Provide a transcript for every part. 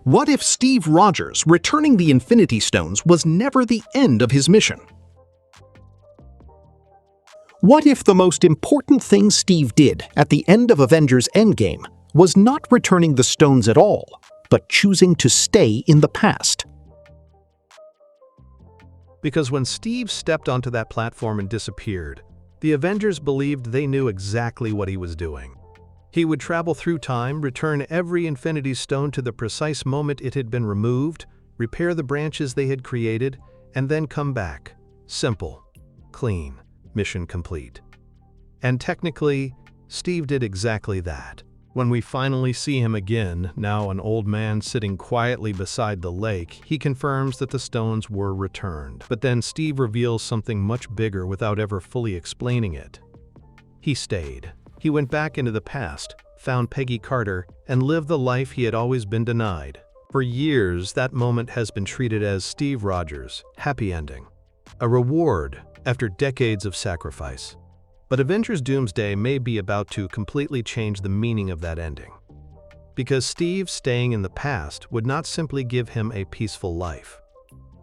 What if Steve Rogers returning the Infinity Stones was never the end of his mission? What if the most important thing Steve did at the end of Avengers Endgame was not returning the stones at all, but choosing to stay in the past? Because when Steve stepped onto that platform and disappeared, the Avengers believed they knew exactly what he was doing. He would travel through time, return every Infinity Stone to the precise moment it had been removed, repair the branches they had created, and then come back. Simple, clean, mission complete. And technically, Steve did exactly that. When we finally see him again, now an old man sitting quietly beside the lake, he confirms that the stones were returned. But then Steve reveals something much bigger without ever fully explaining it. He stayed. He went back into the past, found Peggy Carter, and lived the life he had always been denied. For years, that moment has been treated as Steve Rogers' happy ending, a reward after decades of sacrifice. But Avengers Doomsday may be about to completely change the meaning of that ending. Because Steve staying in the past would not simply give him a peaceful life.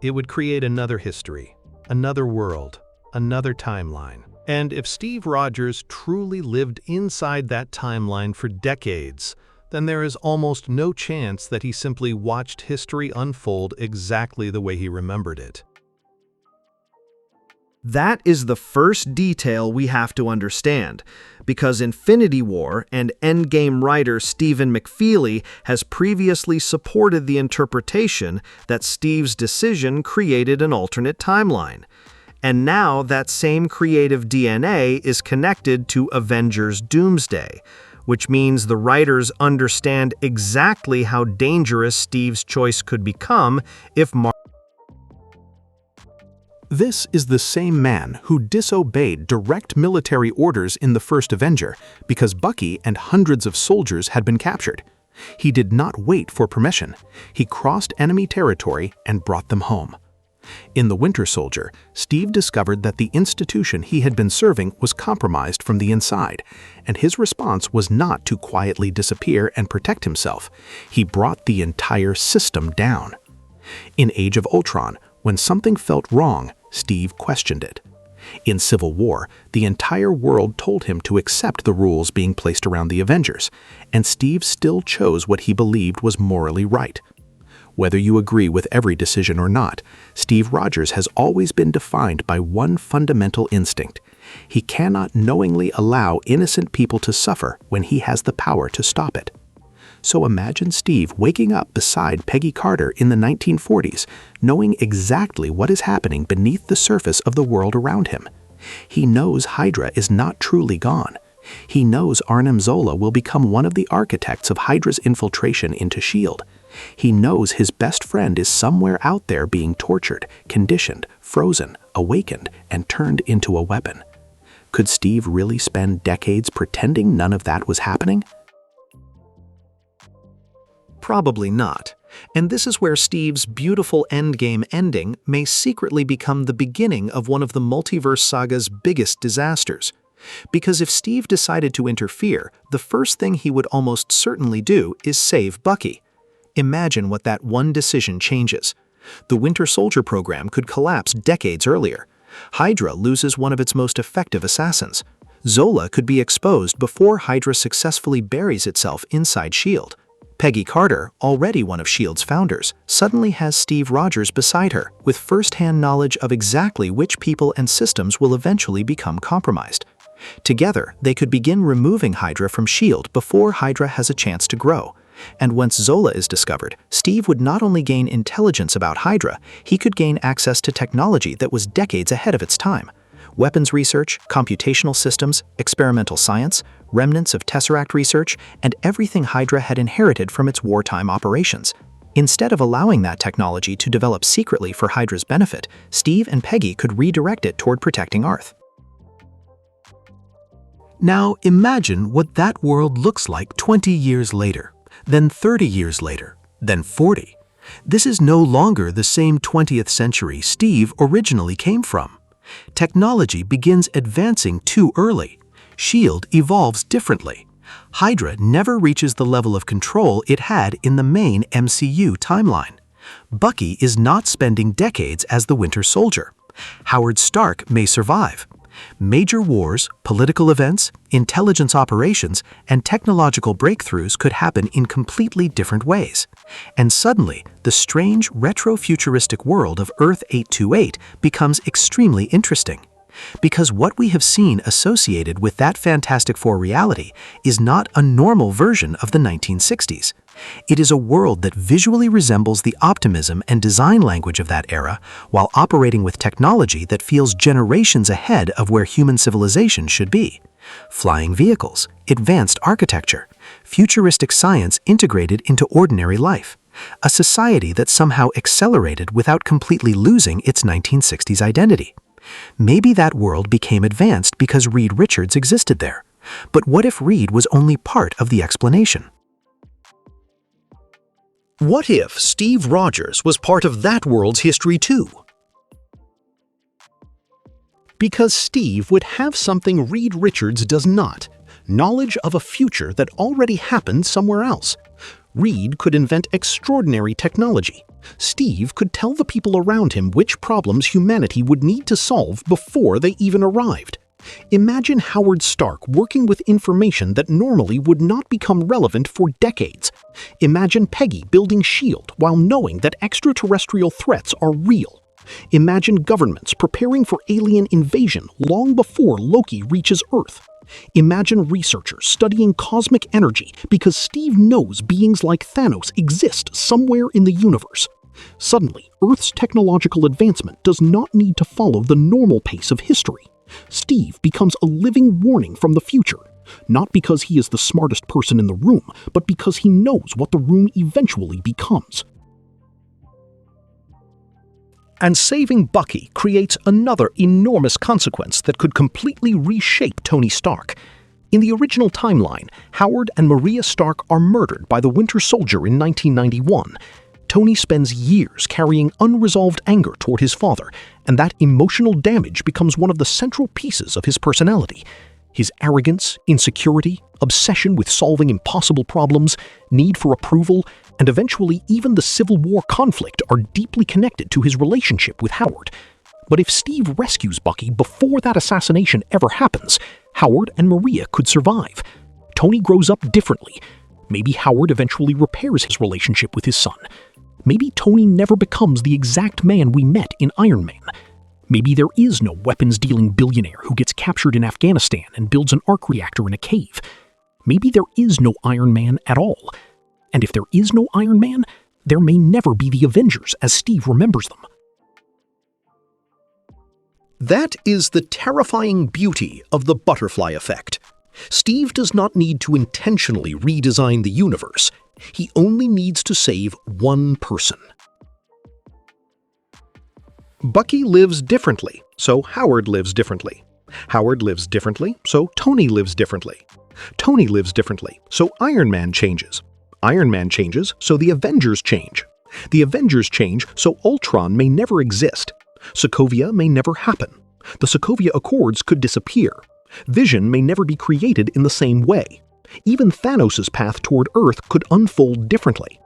It would create another history, another world, another timeline. And if Steve Rogers truly lived inside that timeline for decades, then there is almost no chance that he simply watched history unfold exactly the way he remembered it. That is the first detail we have to understand, because Infinity War and Endgame writer Stephen McFeely has previously supported the interpretation that Steve's decision created an alternate timeline. And now that same creative DNA is connected to Avengers Doomsday, which means the writers understand exactly how dangerous Steve's choice could become if This is the same man who disobeyed direct military orders in the first Avenger because Bucky and hundreds of soldiers had been captured. He did not wait for permission. He crossed enemy territory and brought them home. In The Winter Soldier, Steve discovered that the institution he had been serving was compromised from the inside, and his response was not to quietly disappear and protect himself. He brought the entire system down. In Age of Ultron, when something felt wrong, Steve questioned it. In Civil War, the entire world told him to accept the rules being placed around the Avengers, and Steve still chose what he believed was morally right. Whether you agree with every decision or not, Steve Rogers has always been defined by one fundamental instinct. He cannot knowingly allow innocent people to suffer when he has the power to stop it. So imagine Steve waking up beside Peggy Carter in the 1940s, knowing exactly what is happening beneath the surface of the world around him. He knows Hydra is not truly gone. He knows Arnim Zola will become one of the architects of Hydra's infiltration into S.H.I.E.L.D. He knows his best friend is somewhere out there being tortured, conditioned, frozen, awakened, and turned into a weapon. Could Steve really spend decades pretending none of that was happening? Probably not. And this is where Steve's beautiful Endgame ending may secretly become the beginning of one of the multiverse saga's biggest disasters. Because if Steve decided to interfere, the first thing he would almost certainly do is save Bucky. Imagine what that one decision changes. The Winter Soldier program could collapse decades earlier. Hydra loses one of its most effective assassins. Zola could be exposed before Hydra successfully buries itself inside S.H.I.E.L.D. Peggy Carter, already one of S.H.I.E.L.D.'s founders, suddenly has Steve Rogers beside her, with first-hand knowledge of exactly which people and systems will eventually become compromised. Together, they could begin removing Hydra from S.H.I.E.L.D. before Hydra has a chance to grow. And once Zola is discovered, Steve would not only gain intelligence about Hydra, he could gain access to technology that was decades ahead of its time. Weapons research, computational systems, experimental science, remnants of Tesseract research, and everything Hydra had inherited from its wartime operations. Instead of allowing that technology to develop secretly for Hydra's benefit, Steve and Peggy could redirect it toward protecting Earth. Now imagine what that world looks like 20 years later, then 30 years later, then 40. This is no longer the same 20th century Steve originally came from. Technology begins advancing too early. S.H.I.E.L.D. evolves differently. Hydra never reaches the level of control it had in the main MCU timeline. Bucky is not spending decades as the Winter Soldier. Howard Stark may survive. Major wars, political events, intelligence operations, and technological breakthroughs could happen in completely different ways. And suddenly, the strange retro-futuristic world of Earth 828 becomes extremely interesting. Because what we have seen associated with that Fantastic Four reality is not a normal version of the 1960s. It is a world that visually resembles the optimism and design language of that era, while operating with technology that feels generations ahead of where human civilization should be. Flying vehicles, advanced architecture, futuristic science integrated into ordinary life. A society that somehow accelerated without completely losing its 1960s identity. Maybe that world became advanced because Reed Richards existed there. But what if Reed was only part of the explanation? What if Steve Rogers was part of that world's history too? Because Steve would have something Reed Richards does not, knowledge of a future that already happened somewhere else. Reed could invent extraordinary technology. Steve could tell the people around him which problems humanity would need to solve before they even arrived. Imagine Howard Stark working with information that normally would not become relevant for decades. Imagine Peggy building S.H.I.E.L.D. while knowing that extraterrestrial threats are real. Imagine governments preparing for alien invasion long before Loki reaches Earth. Imagine researchers studying cosmic energy because Steve knows beings like Thanos exist somewhere in the universe. Suddenly, Earth's technological advancement does not need to follow the normal pace of history. Steve becomes a living warning from the future, not because he is the smartest person in the room, but because he knows what the room eventually becomes. And saving Bucky creates another enormous consequence that could completely reshape Tony Stark. In the original timeline, Howard and Maria Stark are murdered by the Winter Soldier in 1991. Tony spends years carrying unresolved anger toward his father, and that emotional damage becomes one of the central pieces of his personality. His arrogance, insecurity, obsession with solving impossible problems, need for approval, and eventually even the Civil War conflict are deeply connected to his relationship with Howard. But if Steve rescues Bucky before that assassination ever happens, Howard and Maria could survive. Tony grows up differently. Maybe Howard eventually repairs his relationship with his son. Maybe Tony never becomes the exact man we met in Iron Man. Maybe there is no weapons-dealing billionaire who gets captured in Afghanistan and builds an arc reactor in a cave. Maybe there is no Iron Man at all. And if there is no Iron Man, there may never be the Avengers as Steve remembers them. That is the terrifying beauty of the butterfly effect. Steve does not need to intentionally redesign the universe. He only needs to save one person. Bucky lives differently, so Howard lives differently. Howard lives differently, so Tony lives differently. Tony lives differently, so Iron Man changes. Iron Man changes, so the Avengers change. The Avengers change, so Ultron may never exist. Sokovia may never happen. The Sokovia Accords could disappear. Vision may never be created in the same way. Even Thanos' path toward Earth could unfold differently.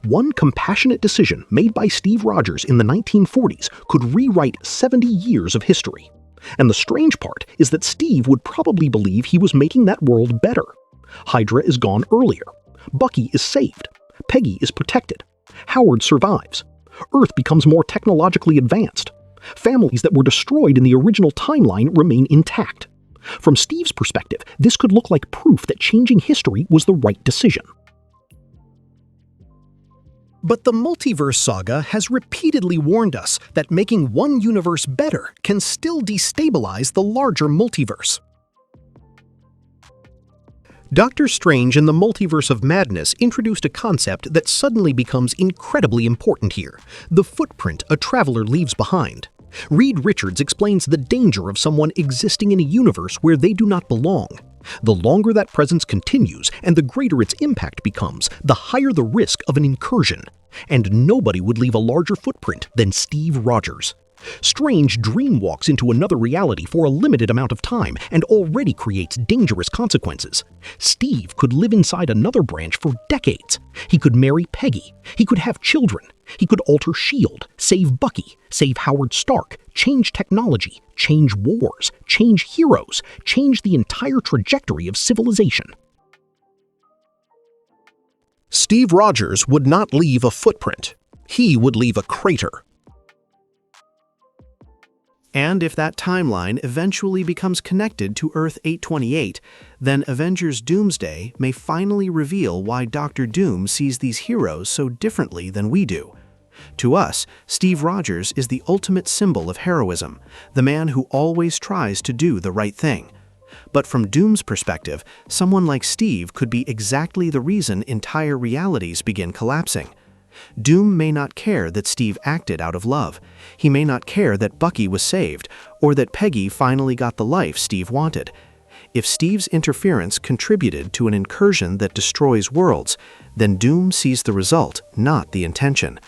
One compassionate decision made by Steve Rogers in the 1940s could rewrite 70 years of history. And the strange part is that Steve would probably believe he was making that world better. Hydra is gone earlier. Bucky is saved. Peggy is protected. Howard survives. Earth becomes more technologically advanced. Families that were destroyed in the original timeline remain intact. From Steve's perspective, this could look like proof that changing history was the right decision. But the multiverse saga has repeatedly warned us that making one universe better can still destabilize the larger multiverse. Doctor Strange in the Multiverse of Madness introduced a concept that suddenly becomes incredibly important here: the footprint a traveler leaves behind. Reed Richards explains the danger of someone existing in a universe where they do not belong. The longer that presence continues and the greater its impact becomes, the higher the risk of an incursion. And nobody would leave a larger footprint than Steve Rogers. Strange dreamwalks into another reality for a limited amount of time and already creates dangerous consequences. Steve could live inside another branch for decades. He could marry Peggy. He could have children. He could alter S.H.I.E.L.D., save Bucky, save Howard Stark, change technology, change wars, change heroes, change the entire trajectory of civilization. Steve Rogers would not leave a footprint. He would leave a crater. And if that timeline eventually becomes connected to Earth 828, then Avengers Doomsday may finally reveal why Dr. Doom sees these heroes so differently than we do. To us, Steve Rogers is the ultimate symbol of heroism, the man who always tries to do the right thing. But from Doom's perspective, someone like Steve could be exactly the reason entire realities begin collapsing. Doom may not care that Steve acted out of love. He may not care that Bucky was saved, or that Peggy finally got the life Steve wanted. If Steve's interference contributed to an incursion that destroys worlds, then Doom sees the result, not the intention.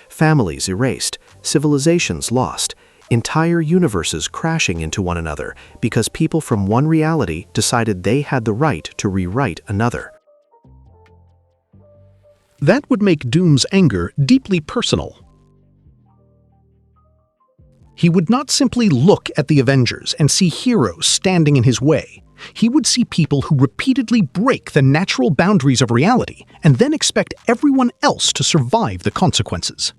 Families erased, civilizations lost, entire universes crashing into one another because people from one reality decided they had the right to rewrite another. That would make Doom's anger deeply personal. He would not simply look at the Avengers and see heroes standing in his way. He would see people who repeatedly break the natural boundaries of reality and then expect everyone else to survive the consequences.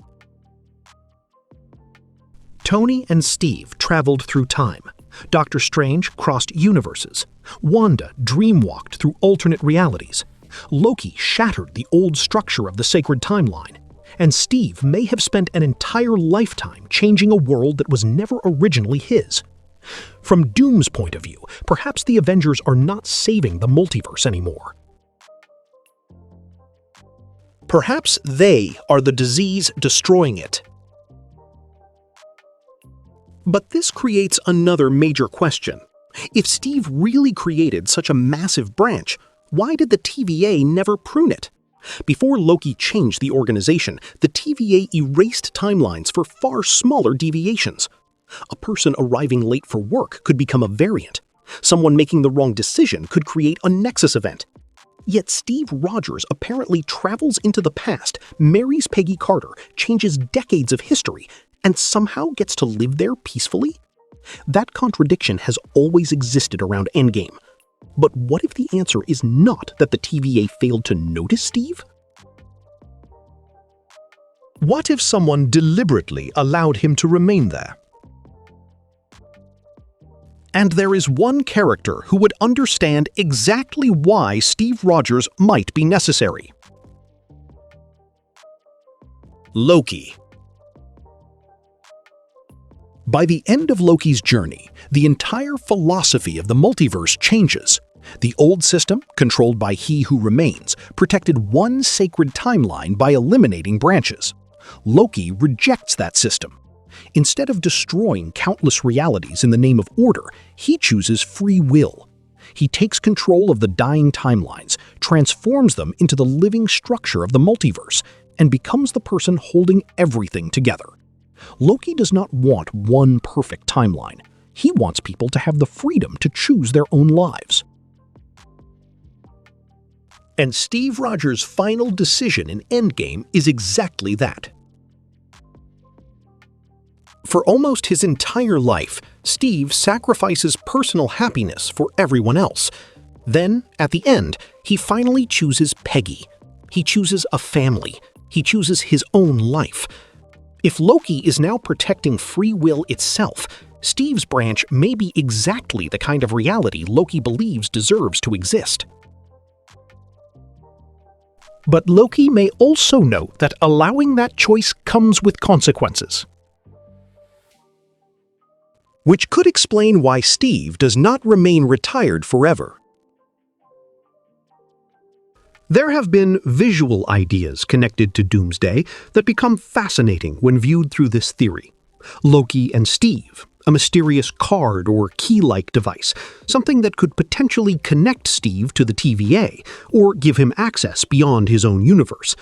Tony and Steve traveled through time. Doctor Strange crossed universes. Wanda dreamwalked through alternate realities. Loki shattered the old structure of the sacred timeline. And Steve may have spent an entire lifetime changing a world that was never originally his. From Doom's point of view, perhaps the Avengers are not saving the multiverse anymore. Perhaps they are the disease destroying it. But this creates another major question. If Steve really created such a massive branch, why did the TVA never prune it? Before Loki changed the organization, the TVA erased timelines for far smaller deviations. A person arriving late for work could become a variant. Someone making the wrong decision could create a Nexus event. Yet Steve Rogers apparently travels into the past, marries Peggy Carter, changes decades of history, and somehow gets to live there peacefully? That contradiction has always existed around Endgame. But what if the answer is not that the TVA failed to notice Steve? What if someone deliberately allowed him to remain there? And there is one character who would understand exactly why Steve Rogers might be necessary. Loki. By the end of Loki's journey, the entire philosophy of the multiverse changes. The old system, controlled by He Who Remains, protected one sacred timeline by eliminating branches. Loki rejects that system. Instead of destroying countless realities in the name of order, he chooses free will. He takes control of the dying timelines, transforms them into the living structure of the multiverse, and becomes the person holding everything together. Loki does not want one perfect timeline. He wants people to have the freedom to choose their own lives. And Steve Rogers' final decision in Endgame is exactly that. For almost his entire life, Steve sacrifices personal happiness for everyone else. Then, at the end, he finally chooses Peggy. He chooses a family. He chooses his own life. If Loki is now protecting free will itself, Steve's branch may be exactly the kind of reality Loki believes deserves to exist. But Loki may also note that allowing that choice comes with consequences. Which could explain why Steve does not remain retired forever. There have been visual ideas connected to Doomsday that become fascinating when viewed through this theory. Loki and Steve, a mysterious card or key-like device, something that could potentially connect Steve to the TVA or give him access beyond his own universe.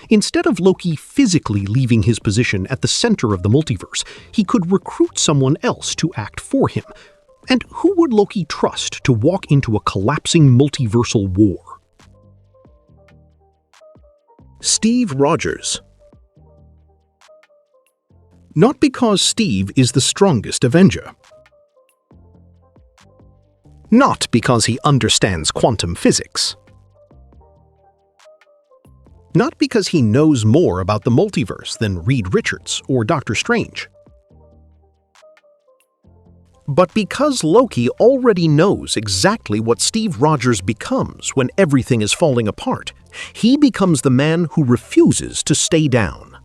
Instead of Loki physically leaving his position at the center of the multiverse, he could recruit someone else to act for him. And who would Loki trust to walk into a collapsing multiversal war? Steve Rogers. Not because Steve is the strongest Avenger. Not because he understands quantum physics. Not because he knows more about the multiverse than Reed Richards or Doctor Strange. But because Loki already knows exactly what Steve Rogers becomes when everything is falling apart, he becomes the man who refuses to stay down.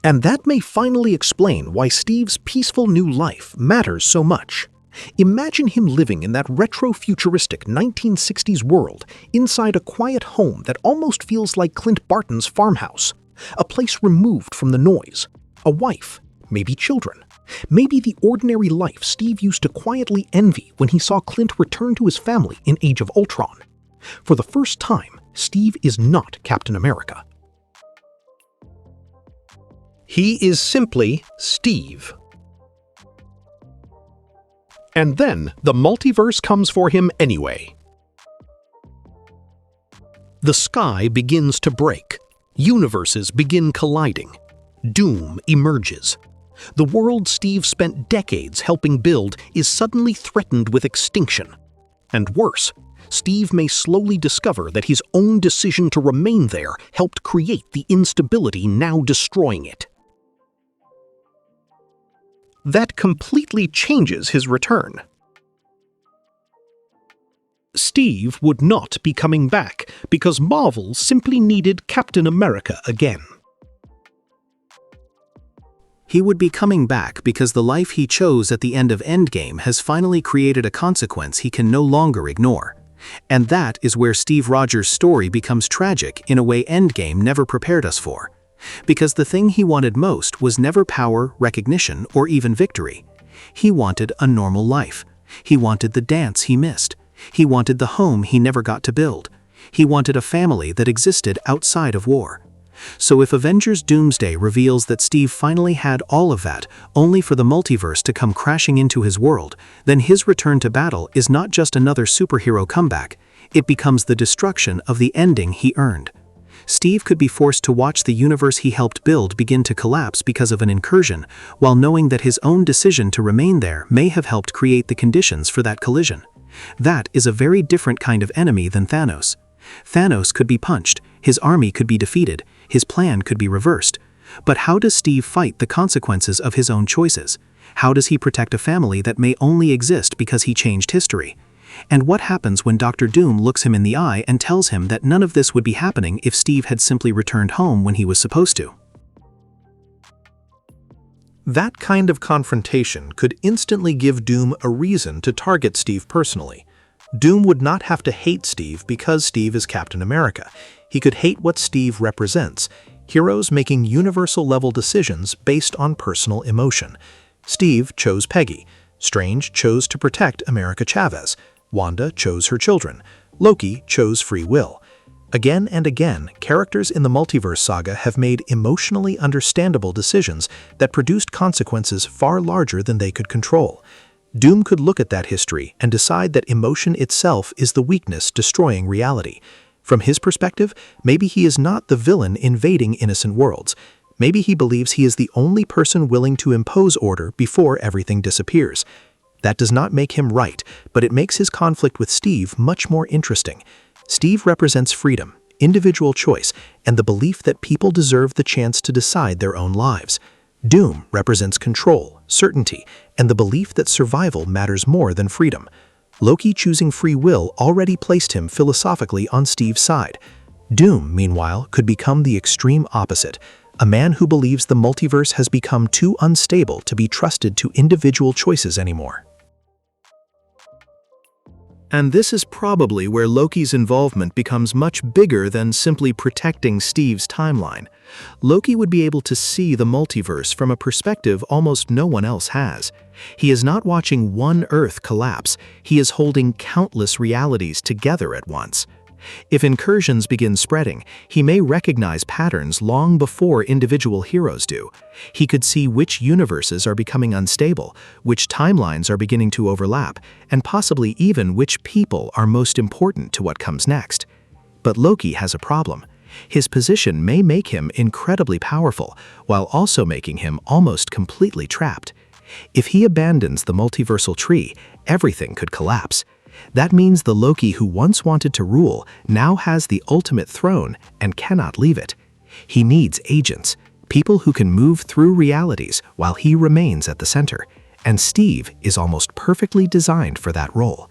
And that may finally explain why Steve's peaceful new life matters so much. Imagine him living in that retro-futuristic 1960s world inside a quiet home that almost feels like Clint Barton's farmhouse, a place removed from the noise, a wife, maybe children, maybe the ordinary life Steve used to quietly envy when he saw Clint return to his family in Age of Ultron. For the first time, Steve is not Captain America. He is simply Steve. And then the multiverse comes for him anyway. The sky begins to break. Universes begin colliding. Doom emerges. The world Steve spent decades helping build is suddenly threatened with extinction. And worse, Steve may slowly discover that his own decision to remain there helped create the instability now destroying it. That completely changes his return. Steve would not be coming back because Marvel simply needed Captain America again. He would be coming back because the life he chose at the end of Endgame has finally created a consequence he can no longer ignore. And that is where Steve Rogers' story becomes tragic in a way Endgame never prepared us for. Because the thing he wanted most was never power, recognition, or even victory. He wanted a normal life. He wanted the dance he missed. He wanted the home he never got to build. He wanted a family that existed outside of war. So if Avengers Doomsday reveals that Steve finally had all of that, only for the multiverse to come crashing into his world, then his return to battle is not just another superhero comeback, it becomes the destruction of the ending he earned. Steve could be forced to watch the universe he helped build begin to collapse because of an incursion, while knowing that his own decision to remain there may have helped create the conditions for that collision. That is a very different kind of enemy than Thanos. Thanos could be punched, his army could be defeated, his plan could be reversed. But how does Steve fight the consequences of his own choices? How does he protect a family that may only exist because he changed history? And what happens when Dr. Doom looks him in the eye and tells him that none of this would be happening if Steve had simply returned home when he was supposed to? That kind of confrontation could instantly give Doom a reason to target Steve personally. Doom would not have to hate Steve because Steve is Captain America. He could hate what Steve represents, heroes making universal-level decisions based on personal emotion. Steve chose Peggy. Strange chose to protect America Chavez. Wanda chose her children. Loki chose free will. Again and again, characters in the multiverse saga have made emotionally understandable decisions that produced consequences far larger than they could control. Doom could look at that history and decide that emotion itself is the weakness destroying reality. From his perspective, maybe he is not the villain invading innocent worlds. Maybe he believes he is the only person willing to impose order before everything disappears. That does not make him right, but it makes his conflict with Steve much more interesting. Steve represents freedom, individual choice, and the belief that people deserve the chance to decide their own lives. Doom represents control, certainty, and the belief that survival matters more than freedom. Loki choosing free will already placed him philosophically on Steve's side. Doom, meanwhile, could become the extreme opposite, a man who believes the multiverse has become too unstable to be trusted to individual choices anymore. And this is probably where Loki's involvement becomes much bigger than simply protecting Steve's timeline. Loki would be able to see the multiverse from a perspective almost no one else has. He is not watching one Earth collapse, he is holding countless realities together at once. If incursions begin spreading, he may recognize patterns long before individual heroes do. He could see which universes are becoming unstable, which timelines are beginning to overlap, and possibly even which people are most important to what comes next. But Loki has a problem. His position may make him incredibly powerful, while also making him almost completely trapped. If he abandons the multiversal tree, everything could collapse. That means the Loki who once wanted to rule now has the ultimate throne and cannot leave it. He needs agents, people who can move through realities while he remains at the center, and Steve is almost perfectly designed for that role.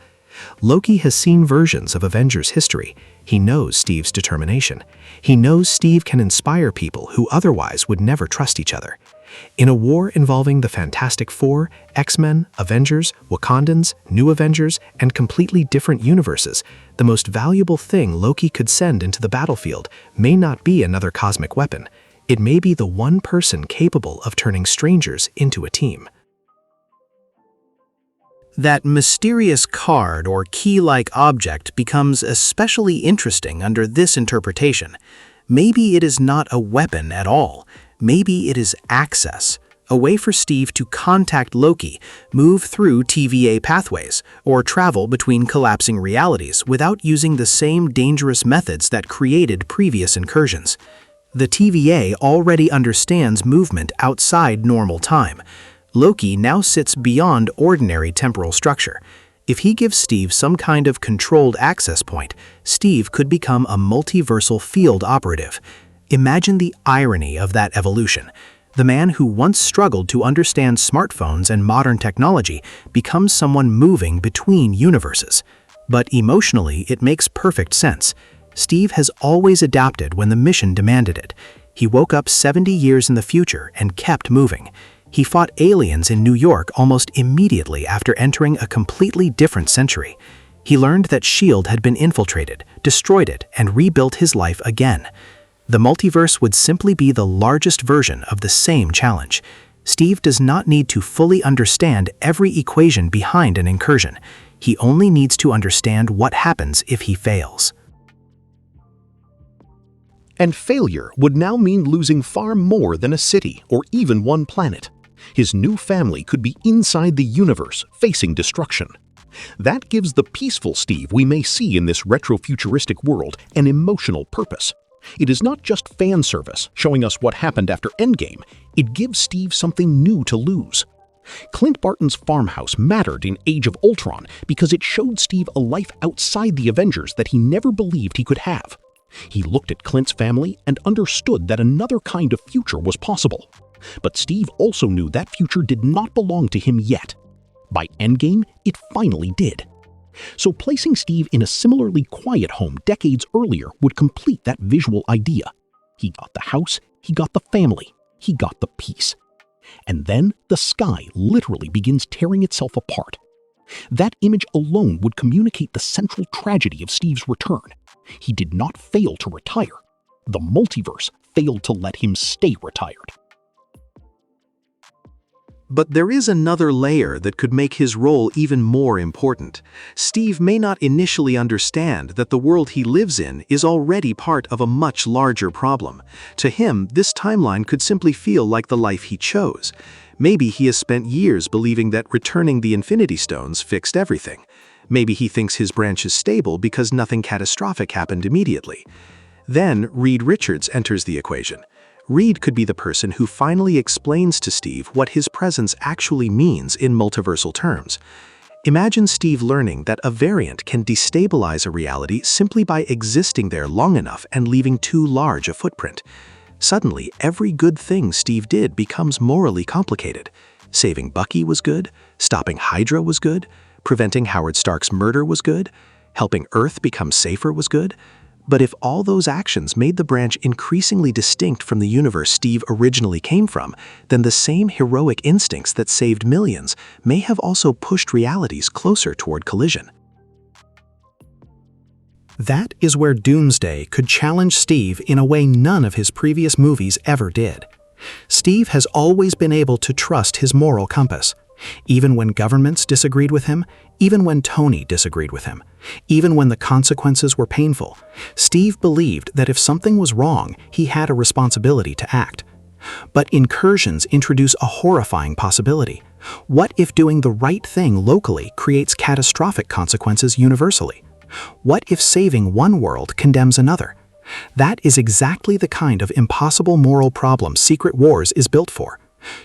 Loki has seen versions of Avengers history. He knows Steve's determination. He knows Steve can inspire people who otherwise would never trust each other. In a war involving the Fantastic Four, X-Men, Avengers, Wakandans, New Avengers, and completely different universes, the most valuable thing Loki could send into the battlefield may not be another cosmic weapon. It may be the one person capable of turning strangers into a team. That mysterious card or key-like object becomes especially interesting under this interpretation. Maybe it is not a weapon at all. Maybe it is access, a way for Steve to contact Loki, move through TVA pathways, or travel between collapsing realities without using the same dangerous methods that created previous incursions. The TVA already understands movement outside normal time. Loki now sits beyond ordinary temporal structure. If he gives Steve some kind of controlled access point, Steve could become a multiversal field operative. Imagine the irony of that evolution. The man who once struggled to understand smartphones and modern technology becomes someone moving between universes. But emotionally, it makes perfect sense. Steve has always adapted when the mission demanded it. He woke up 70 years in the future and kept moving. He fought aliens in New York almost immediately after entering a completely different century. He learned that S.H.I.E.L.D. had been infiltrated, destroyed it, and rebuilt his life again. The multiverse would simply be the largest version of the same challenge. Steve does not need to fully understand every equation behind an incursion. He only needs to understand what happens if he fails. And failure would now mean losing far more than a city or even one planet. His new family could be inside the universe, facing destruction. That gives the peaceful Steve we may see in this retro-futuristic world an emotional purpose. It is not just fan service, showing us what happened after Endgame. It gives Steve something new to lose. Clint Barton's farmhouse mattered in Age of Ultron because it showed Steve a life outside the Avengers that he never believed he could have. He looked at Clint's family and understood that another kind of future was possible. But Steve also knew that future did not belong to him yet. By Endgame, it finally did. So placing Steve in a similarly quiet home decades earlier would complete that visual idea. He got the house, he got the family, he got the peace. And then the sky literally begins tearing itself apart. That image alone would communicate the central tragedy of Steve's return. He did not fail to retire. The multiverse failed to let him stay retired. But there is another layer that could make his role even more important. Steve may not initially understand that the world he lives in is already part of a much larger problem. To him, this timeline could simply feel like the life he chose. Maybe he has spent years believing that returning the Infinity Stones fixed everything. Maybe he thinks his branch is stable because nothing catastrophic happened immediately. Then Reed Richards enters the equation. Reed could be the person who finally explains to Steve what his presence actually means in multiversal terms. Imagine Steve learning that a variant can destabilize a reality simply by existing there long enough and leaving too large a footprint. Suddenly, every good thing Steve did becomes morally complicated. Saving Bucky was good, stopping Hydra was good, preventing Howard Stark's murder was good, helping Earth become safer was good. But if all those actions made the branch increasingly distinct from the universe Steve originally came from, then the same heroic instincts that saved millions may have also pushed realities closer toward collision. That is where Doomsday could challenge Steve in a way none of his previous movies ever did. Steve has always been able to trust his moral compass. Even when governments disagreed with him, even when Tony disagreed with him, even when the consequences were painful, Steve believed that if something was wrong, he had a responsibility to act. But incursions introduce a horrifying possibility. What if doing the right thing locally creates catastrophic consequences universally? What if saving one world condemns another? That is exactly the kind of impossible moral problem Secret Wars is built for.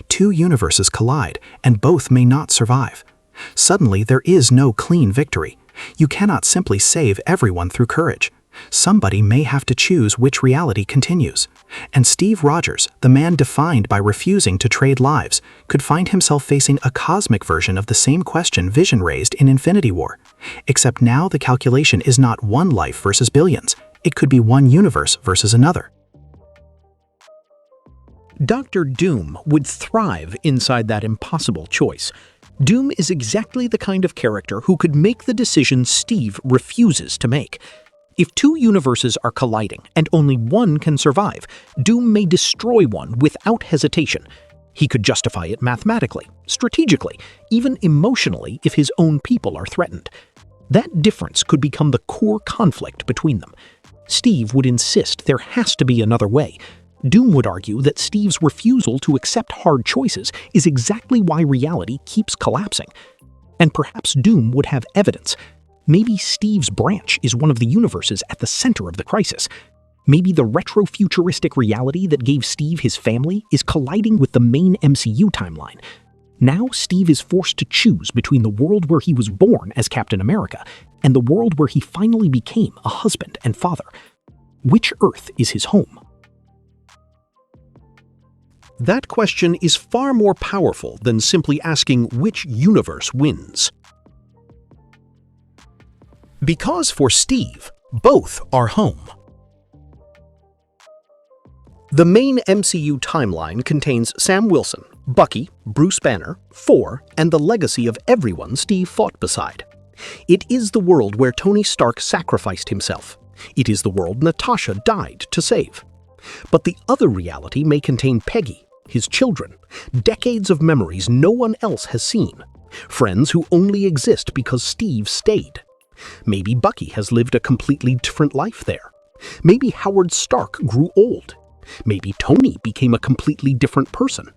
Two universes collide, and both may not survive. Suddenly, there is no clean victory. You cannot simply save everyone through courage. Somebody may have to choose which reality continues. And Steve Rogers, the man defined by refusing to trade lives, could find himself facing a cosmic version of the same question Vision raised in Infinity War. Except now the calculation is not one life versus billions. It could be one universe versus another. Dr. Doom would thrive inside that impossible choice. Doom is exactly the kind of character who could make the decision Steve refuses to make. If two universes are colliding and only one can survive, Doom may destroy one without hesitation. He could justify it mathematically, strategically, even emotionally if his own people are threatened. That difference could become the core conflict between them. Steve would insist there has to be another way. Doom would argue that Steve's refusal to accept hard choices is exactly why reality keeps collapsing. And perhaps Doom would have evidence. Maybe Steve's branch is one of the universes at the center of the crisis. Maybe the retro-futuristic reality that gave Steve his family is colliding with the main MCU timeline. Now Steve is forced to choose between the world where he was born as Captain America and the world where he finally became a husband and father. Which Earth is his home? That question is far more powerful than simply asking which universe wins. Because for Steve, both are home. The main MCU timeline contains Sam Wilson, Bucky, Bruce Banner, Thor, and the legacy of everyone Steve fought beside. It is the world where Tony Stark sacrificed himself. It is the world Natasha died to save. But the other reality may contain Peggy, his children, decades of memories no one else has seen, friends who only exist because Steve stayed. Maybe Bucky has lived a completely different life there. Maybe Howard Stark grew old. Maybe Tony became a completely different person.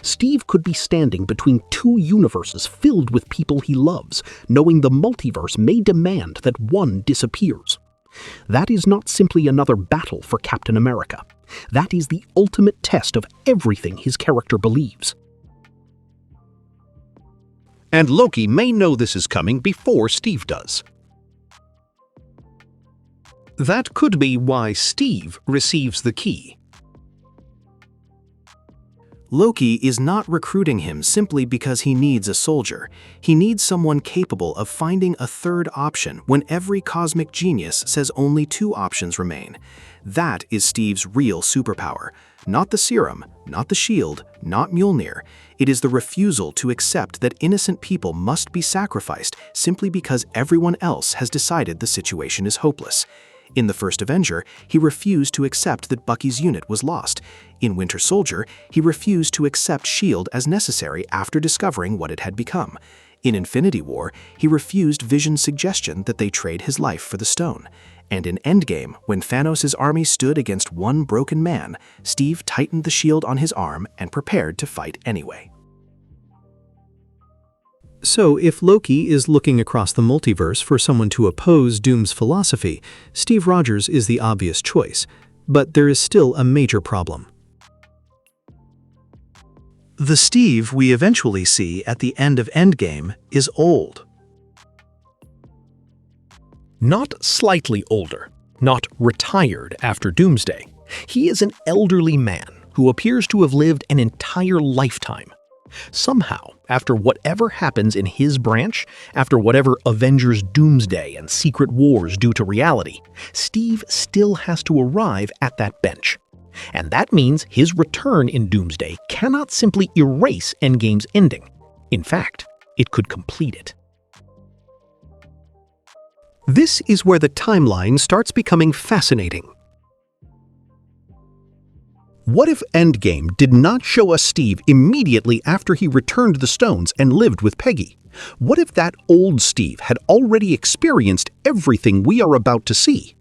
Steve could be standing between two universes filled with people he loves, knowing the multiverse may demand that one disappears. That is not simply another battle for Captain America. That is the ultimate test of everything his character believes. And Loki may know this is coming before Steve does. That could be why Steve receives the key. Loki is not recruiting him simply because he needs a soldier. He needs someone capable of finding a third option when every cosmic genius says only two options remain. That is Steve's real superpower. Not the serum, not the shield, not Mjolnir. It is the refusal to accept that innocent people must be sacrificed simply because everyone else has decided the situation is hopeless. In the first Avenger, he refused to accept that Bucky's unit was lost. In Winter Soldier, he refused to accept S.H.I.E.L.D. as necessary after discovering what it had become. In Infinity War, he refused Vision's suggestion that they trade his life for the stone. And in Endgame, when Thanos' army stood against one broken man, Steve tightened the shield on his arm and prepared to fight anyway. So, if Loki is looking across the multiverse for someone to oppose Doom's philosophy, Steve Rogers is the obvious choice. But there is still a major problem. The Steve we eventually see at the end of Endgame is old. Not slightly older, not retired after Doomsday. He is an elderly man who appears to have lived an entire lifetime. Somehow, after whatever happens in his branch, after whatever Avengers Doomsday and Secret Wars do to reality, Steve still has to arrive at that bench. And that means his return in Doomsday cannot simply erase Endgame's ending. In fact, it could complete it. This is where the timeline starts becoming fascinating. What if Endgame did not show us Steve immediately after he returned the stones and lived with Peggy? What if that old Steve had already experienced everything we are about to see?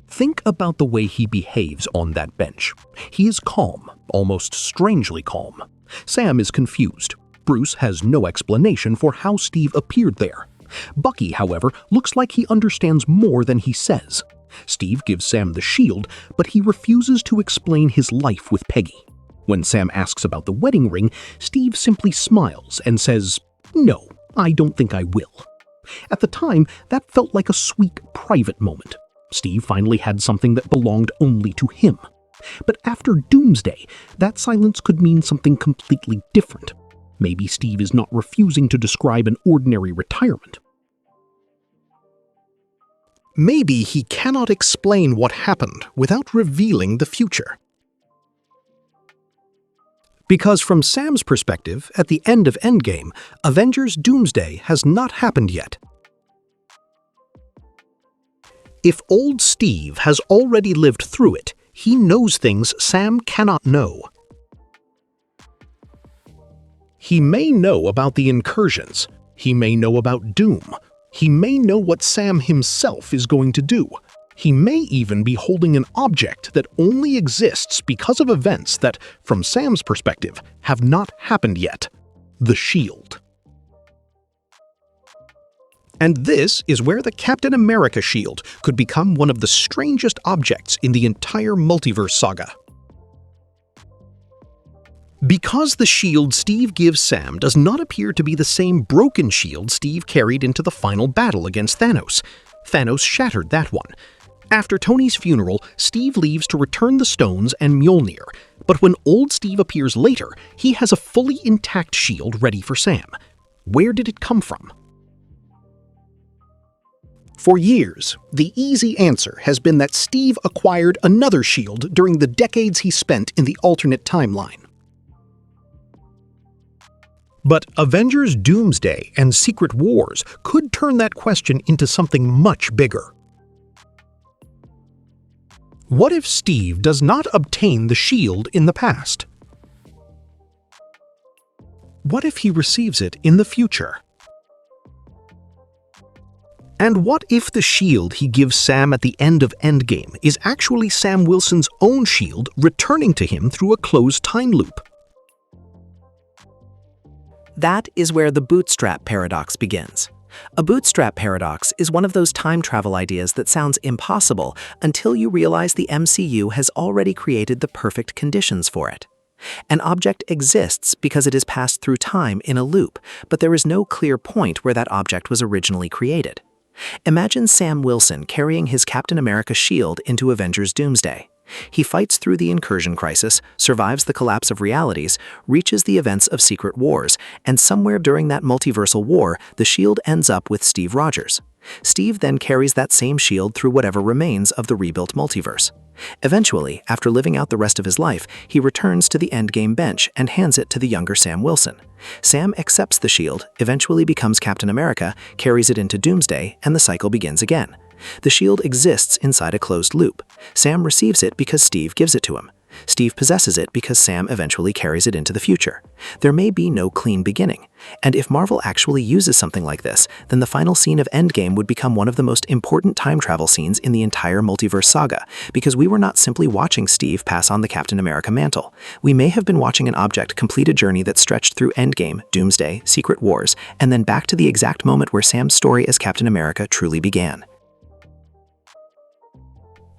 Think about the way he behaves on that bench. He is calm, almost strangely calm. Sam is confused. Bruce has no explanation for how Steve appeared there. Bucky, however, looks like he understands more than he says. Steve gives Sam the shield, but he refuses to explain his life with Peggy. When Sam asks about the wedding ring, Steve simply smiles and says, "No, I don't think I will." At the time, that felt like a sweet, private moment. Steve finally had something that belonged only to him. But after Doomsday, that silence could mean something completely different. Maybe Steve is not refusing to describe an ordinary retirement. Maybe he cannot explain what happened without revealing the future. Because from Sam's perspective, at the end of Endgame, Avengers Doomsday has not happened yet. If old Steve has already lived through it, he knows things Sam cannot know. He may know about the incursions. He may know about Doom. He may know what Sam himself is going to do. He may even be holding an object that only exists because of events that, from Sam's perspective, have not happened yet. The shield. And this is where the Captain America shield could become one of the strangest objects in the entire multiverse saga. Because the shield Steve gives Sam does not appear to be the same broken shield Steve carried into the final battle against Thanos. Thanos shattered that one. After Tony's funeral, Steve leaves to return the stones and Mjolnir, but when old Steve appears later, he has a fully intact shield ready for Sam. Where did it come from? For years, the easy answer has been that Steve acquired another shield during the decades he spent in the alternate timeline. But Avengers Doomsday and Secret Wars could turn that question into something much bigger. What if Steve does not obtain the shield in the past? What if he receives it in the future? And what if the shield he gives Sam at the end of Endgame is actually Sam Wilson's own shield returning to him through a closed time loop? That is where the bootstrap paradox begins. A bootstrap paradox is one of those time travel ideas that sounds impossible until you realize the MCU has already created the perfect conditions for it. An object exists because it is passed through time in a loop, but there is no clear point where that object was originally created. Imagine Sam Wilson carrying his Captain America shield into Avengers Doomsday. He fights through the incursion crisis, survives the collapse of realities, reaches the events of Secret Wars, and somewhere during that multiversal war, the shield ends up with Steve Rogers. Steve then carries that same shield through whatever remains of the rebuilt multiverse. Eventually, after living out the rest of his life, he returns to the Endgame bench and hands it to the younger Sam Wilson. Sam accepts the shield, eventually becomes Captain America, carries it into Doomsday, and the cycle begins again. The shield exists inside a closed loop. Sam receives it because Steve gives it to him. Steve possesses it because Sam eventually carries it into the future. There may be no clean beginning. And if Marvel actually uses something like this, then the final scene of Endgame would become one of the most important time travel scenes in the entire multiverse saga, because we were not simply watching Steve pass on the Captain America mantle. We may have been watching an object complete a journey that stretched through Endgame, Doomsday, Secret Wars, and then back to the exact moment where Sam's story as Captain America truly began.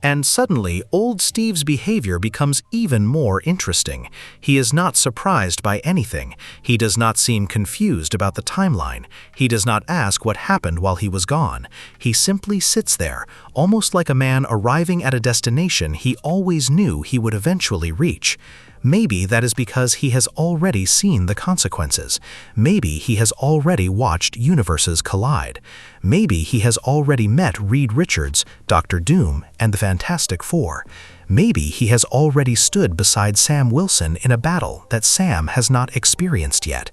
And suddenly, old Steve's behavior becomes even more interesting. He is not surprised by anything. He does not seem confused about the timeline. He does not ask what happened while he was gone. He simply sits there, almost like a man arriving at a destination he always knew he would eventually reach. Maybe that is because he has already seen the consequences. Maybe he has already watched universes collide. Maybe he has already met Reed Richards, Dr. Doom, and the Fantastic Four. Maybe he has already stood beside Sam Wilson in a battle that Sam has not experienced yet.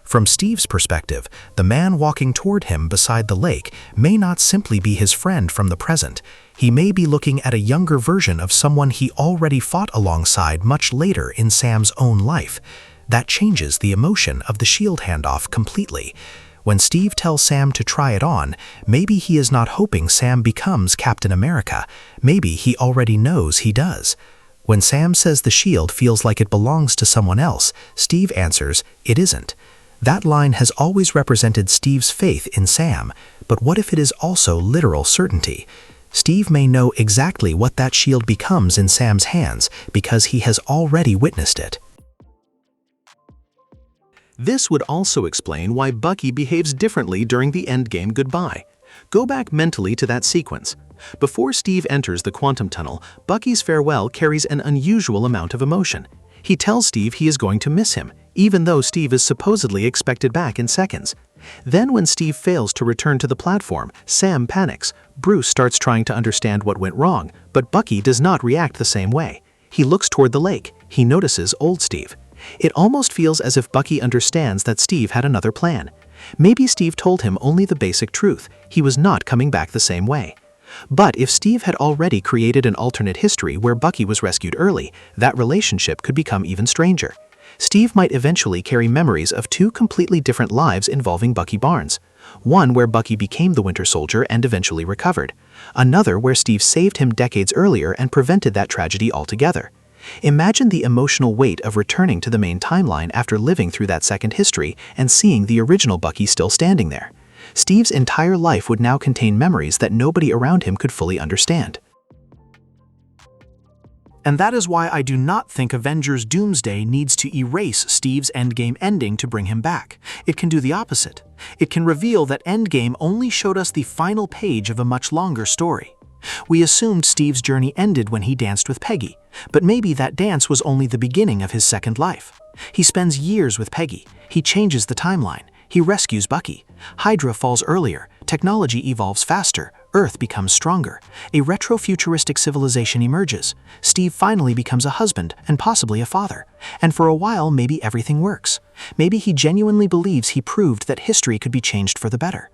From Steve's perspective, the man walking toward him beside the lake may not simply be his friend from the present. He may be looking at a younger version of someone he already fought alongside much later in Sam's own life. That changes the emotion of the shield handoff completely. When Steve tells Sam to try it on, maybe he is not hoping Sam becomes Captain America. Maybe he already knows he does. When Sam says the shield feels like it belongs to someone else, Steve answers, "It isn't." That line has always represented Steve's faith in Sam, but what if it is also literal certainty? Steve may know exactly what that shield becomes in Sam's hands because he has already witnessed it. This would also explain why Bucky behaves differently during the Endgame goodbye. Go back mentally to that sequence. Before Steve enters the quantum tunnel, Bucky's farewell carries an unusual amount of emotion. He tells Steve he is going to miss him, even though Steve is supposedly expected back in seconds. Then when Steve fails to return to the platform, Sam panics. Bruce starts trying to understand what went wrong, but Bucky does not react the same way. He looks toward the lake. He notices old Steve. It almost feels as if Bucky understands that Steve had another plan. Maybe Steve told him only the basic truth. He was not coming back the same way. But if Steve had already created an alternate history where Bucky was rescued early, that relationship could become even stranger. Steve might eventually carry memories of two completely different lives involving Bucky Barnes. One where Bucky became the Winter Soldier and eventually recovered. Another where Steve saved him decades earlier and prevented that tragedy altogether. Imagine the emotional weight of returning to the main timeline after living through that second history and seeing the original Bucky still standing there. Steve's entire life would now contain memories that nobody around him could fully understand. And that is why I do not think Avengers Doomsday needs to erase Steve's Endgame ending to bring him back. It can do the opposite. It can reveal that Endgame only showed us the final page of a much longer story. We assumed Steve's journey ended when he danced with Peggy, but maybe that dance was only the beginning of his second life. He spends years with Peggy. He changes the timeline. He rescues Bucky. Hydra falls earlier. Technology evolves faster. Earth becomes stronger. A retro-futuristic civilization emerges. Steve finally becomes a husband and possibly a father. And for a while, maybe everything works. Maybe he genuinely believes he proved that history could be changed for the better.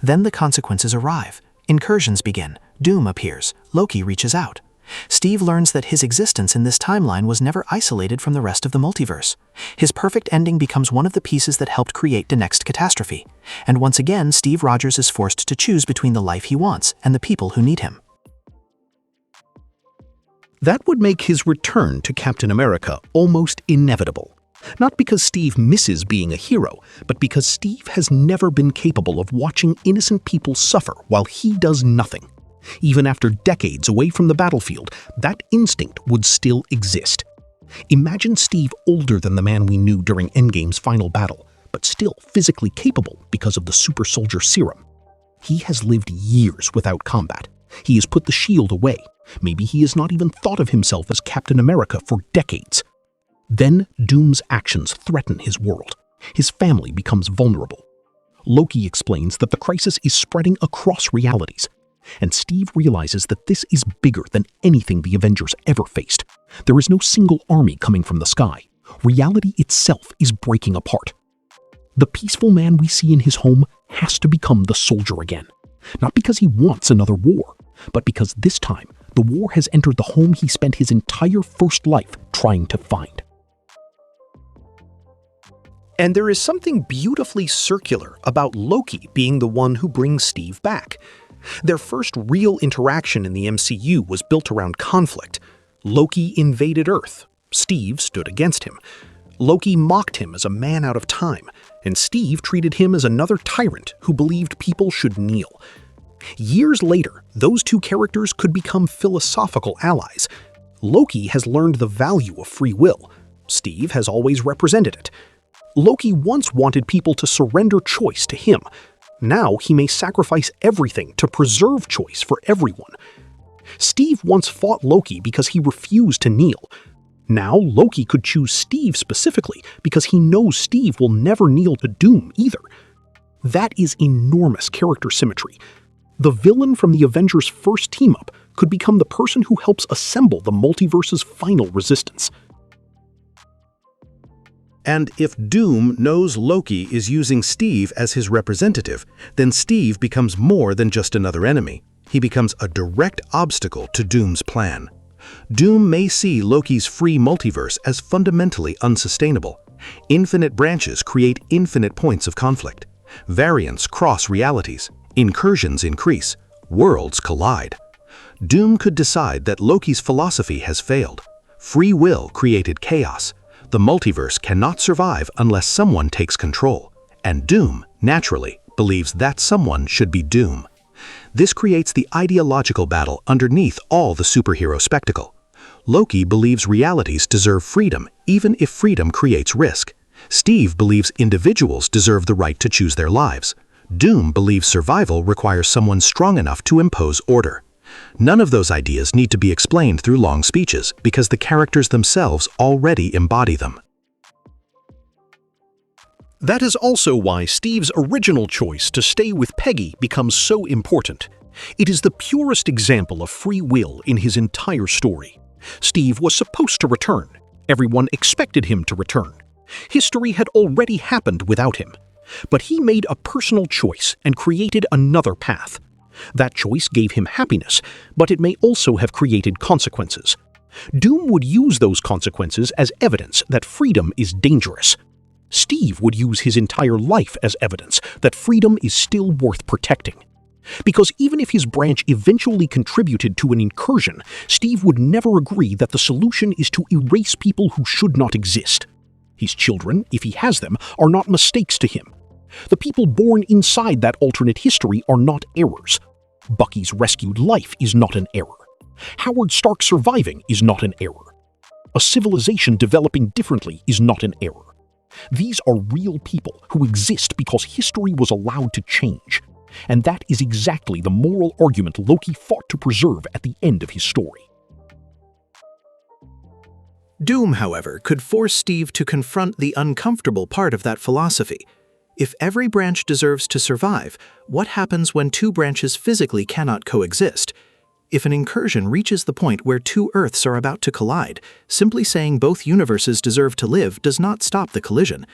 Then the consequences arrive. Incursions begin. Doom appears. Loki reaches out. Steve learns that his existence in this timeline was never isolated from the rest of the multiverse. His perfect ending becomes one of the pieces that helped create the next catastrophe. And once again, Steve Rogers is forced to choose between the life he wants and the people who need him. That would make his return to Captain America almost inevitable. Not because Steve misses being a hero, but because Steve has never been capable of watching innocent people suffer while he does nothing. Even after decades away from the battlefield, that instinct would still exist. Imagine Steve older than the man we knew during Endgame's final battle, but still physically capable because of the super soldier serum. He has lived years without combat. He has put the shield away. Maybe he has not even thought of himself as Captain America for decades. Then Doom's actions threaten his world. His family becomes vulnerable. Loki explains that the crisis is spreading across realities. And Steve realizes that this is bigger than anything the Avengers ever faced. There is no single army coming from the sky. Reality itself is breaking apart. The peaceful man we see in his home has to become the soldier again. Not because he wants another war, but because this time, the war has entered the home he spent his entire first life trying to find. And there is something beautifully circular about Loki being the one who brings Steve back. Their first real interaction in the MCU was built around conflict. Loki invaded Earth. Steve stood against him. Loki mocked him as a man out of time, and Steve treated him as another tyrant who believed people should kneel. Years later, those two characters could become philosophical allies. Loki has learned the value of free will. Steve has always represented it. Loki once wanted people to surrender choice to him. Now he may sacrifice everything to preserve choice for everyone. Steve once fought Loki because he refused to kneel. Now Loki could choose Steve specifically because he knows Steve will never kneel to Doom either. That is enormous character symmetry. The villain from the Avengers' first team-up could become the person who helps assemble the multiverse's final resistance. And if Doom knows Loki is using Steve as his representative, then Steve becomes more than just another enemy. He becomes a direct obstacle to Doom's plan. Doom may see Loki's free multiverse as fundamentally unsustainable. Infinite branches create infinite points of conflict. Variants cross realities. Incursions increase. Worlds collide. Doom could decide that Loki's philosophy has failed. Free will created chaos. The multiverse cannot survive unless someone takes control. And Doom, naturally, believes that someone should be Doom. This creates the ideological battle underneath all the superhero spectacle. Loki believes realities deserve freedom, even if freedom creates risk. Steve believes individuals deserve the right to choose their lives. Doom believes survival requires someone strong enough to impose order. None of those ideas need to be explained through long speeches because the characters themselves already embody them. That is also why Steve's original choice to stay with Peggy becomes so important. It is the purest example of free will in his entire story. Steve was supposed to return. Everyone expected him to return. History had already happened without him. But he made a personal choice and created another path. That choice gave him happiness, but it may also have created consequences. Doom would use those consequences as evidence that freedom is dangerous. Steve would use his entire life as evidence that freedom is still worth protecting. Because even if his branch eventually contributed to an incursion, Steve would never agree that the solution is to erase people who should not exist. His children, if he has them, are not mistakes to him. The people born inside that alternate history are not errors. Bucky's rescued life is not an error. Howard Stark surviving is not an error. A civilization developing differently is not an error. These are real people who exist because history was allowed to change. And that is exactly the moral argument Loki fought to preserve at the end of his story. Doom, however, could force Steve to confront the uncomfortable part of that philosophy. If every branch deserves to survive, what happens when two branches physically cannot coexist? If an incursion reaches the point where two Earths are about to collide, simply saying both universes deserve to live does not stop the collision.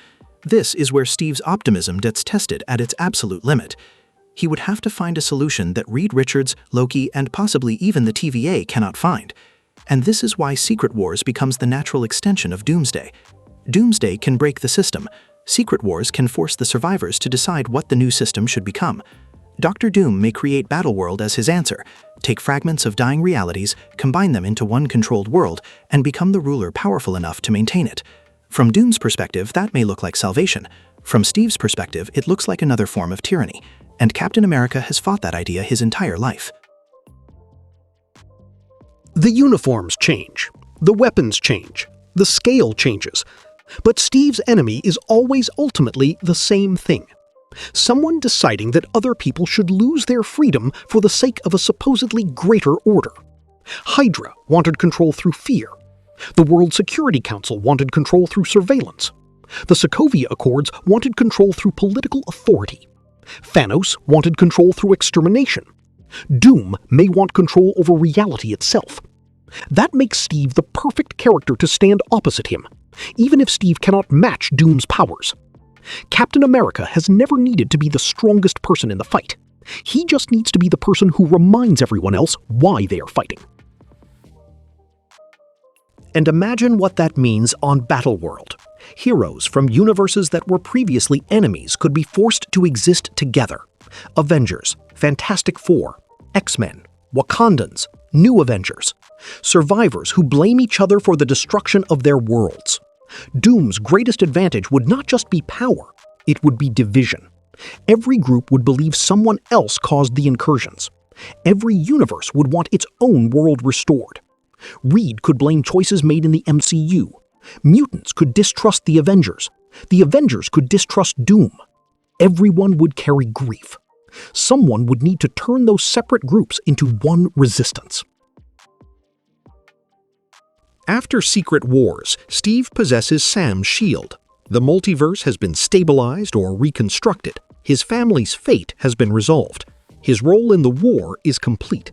This is where Steve's optimism gets tested at its absolute limit. He would have to find a solution that Reed Richards, Loki, and possibly even the TVA cannot find. And this is why Secret Wars becomes the natural extension of Doomsday. Doomsday can break the system. Secret Wars can force the survivors to decide what the new system should become. Dr. Doom may create Battleworld as his answer, take fragments of dying realities, combine them into one controlled world, and become the ruler powerful enough to maintain it. From Doom's perspective, that may look like salvation. From Steve's perspective, it looks like another form of tyranny. And Captain America has fought that idea his entire life. The uniforms change. The weapons change. The scale changes. But Steve's enemy is always ultimately the same thing. Someone deciding that other people should lose their freedom for the sake of a supposedly greater order. Hydra wanted control through fear. The World Security Council wanted control through surveillance. The Sokovia Accords wanted control through political authority. Thanos wanted control through extermination. Doom may want control over reality itself. That makes Steve the perfect character to stand opposite him, even if Steve cannot match Doom's powers. Captain America has never needed to be the strongest person in the fight. He just needs to be the person who reminds everyone else why they are fighting. And imagine what that means on Battleworld. Heroes from universes that were previously enemies could be forced to exist together. Avengers, Fantastic Four, X-Men, Wakandans, New Avengers. Survivors who blame each other for the destruction of their worlds. Doom's greatest advantage would not just be power, it would be division. Every group would believe someone else caused the incursions. Every universe would want its own world restored. Reed could blame choices made in the MCU. Mutants could distrust the Avengers. The Avengers could distrust Doom. Everyone would carry grief. Someone would need to turn those separate groups into one resistance. After Secret Wars, Steve possesses Sam's shield. The multiverse has been stabilized or reconstructed. His family's fate has been resolved. His role in the war is complete.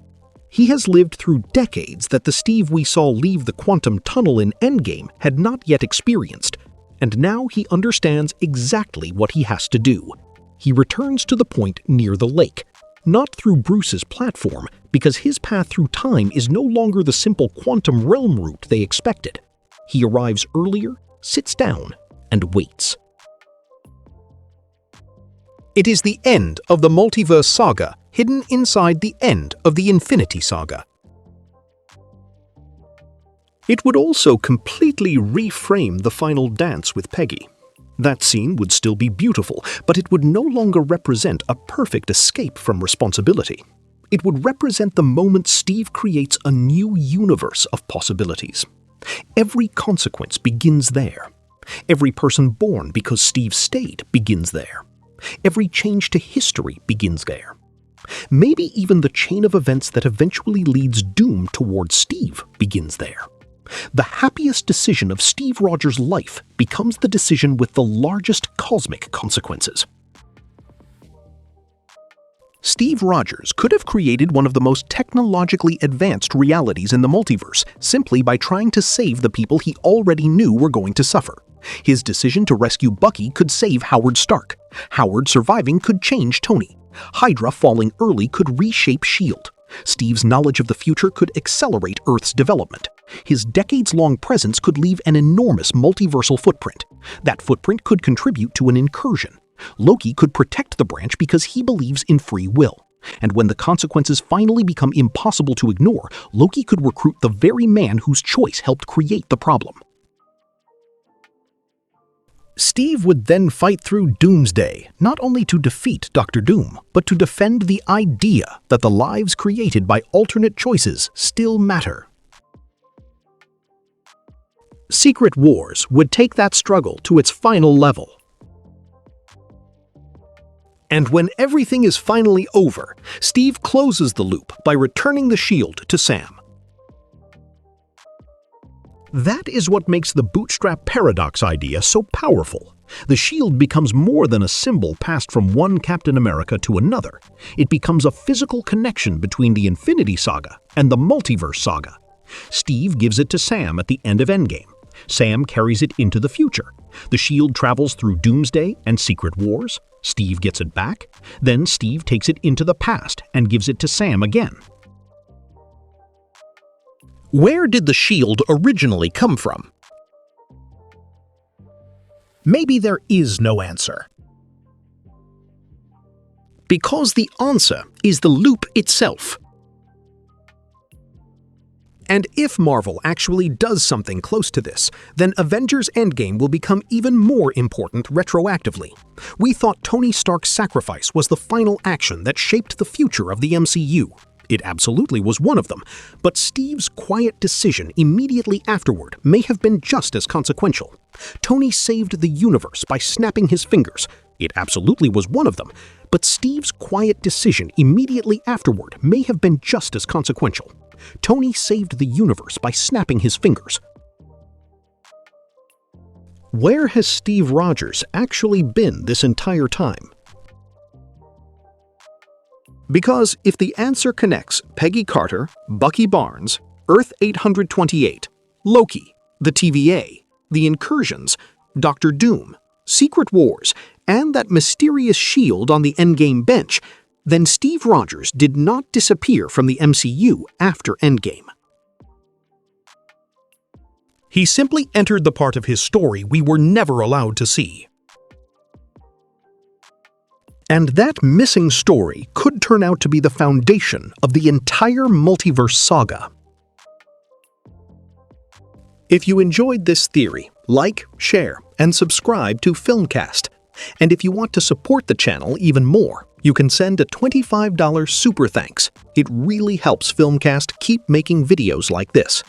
He has lived through decades that the Steve we saw leave the quantum tunnel in Endgame had not yet experienced. and now he understands exactly what he has to do. He returns to the point near the lake, not through Bruce's platform, because his path through time is no longer the simple quantum realm route they expected. He arrives earlier, sits down, and waits. It is the end of the multiverse saga, hidden inside the end of the Infinity Saga. It would also completely reframe the final dance with Peggy. That scene would still be beautiful, but it would no longer represent a perfect escape from responsibility. It would represent the moment Steve creates a new universe of possibilities. Every consequence begins there. Every person born because Steve stayed begins there. Every change to history begins there. Maybe even the chain of events that eventually leads Doom towards Steve begins there. The happiest decision of Steve Rogers' life becomes the decision with the largest cosmic consequences. Steve Rogers could have created one of the most technologically advanced realities in the multiverse simply by trying to save the people he already knew were going to suffer. His decision to rescue Bucky could save Howard Stark. Howard surviving could change Tony. Hydra falling early could reshape S.H.I.E.L.D. Steve's knowledge of the future could accelerate Earth's development. His decades-long presence could leave an enormous multiversal footprint. That footprint could contribute to an incursion. Loki could protect the branch because he believes in free will. And when the consequences finally become impossible to ignore, Loki could recruit the very man whose choice helped create the problem. Steve would then fight through Doomsday, not only to defeat Dr. Doom, but to defend the idea that the lives created by alternate choices still matter. Secret Wars would take that struggle to its final level. And when everything is finally over, Steve closes the loop by returning the shield to Sam. That is what makes the bootstrap paradox idea so powerful. The shield becomes more than a symbol passed from one Captain America to another. It becomes a physical connection between the Infinity Saga and the Multiverse Saga. Steve gives it to Sam at the end of Endgame. Sam carries it into the future. The shield travels through Doomsday and Secret Wars. Steve gets it back. Then Steve takes it into the past and gives it to Sam again. Where did the shield originally come from? Maybe there is no answer. Because the answer is the loop itself. And if Marvel actually does something close to this, then Avengers Endgame will become even more important retroactively. We thought Tony Stark's sacrifice was the final action that shaped the future of the MCU. It absolutely was one of them, but Steve's quiet decision immediately afterward may have been just as consequential. Tony saved the universe by snapping his fingers. It absolutely was one of them, but Steve's quiet decision immediately afterward may have been just as consequential. Tony saved the universe by snapping his fingers. Where has Steve Rogers actually been this entire time? Because if the answer connects Peggy Carter, Bucky Barnes, Earth 828, Loki, the TVA, the Incursions, Dr. Doom, Secret Wars, and that mysterious shield on the Endgame bench, then Steve Rogers did not disappear from the MCU after Endgame. He simply entered the part of his story we were never allowed to see. And that missing story could turn out to be the foundation of the entire multiverse saga. If you enjoyed this theory, like, share, and subscribe to Filmcast. And if you want to support the channel even more, you can send a $25 super thanks. It really helps Filmcast keep making videos like this.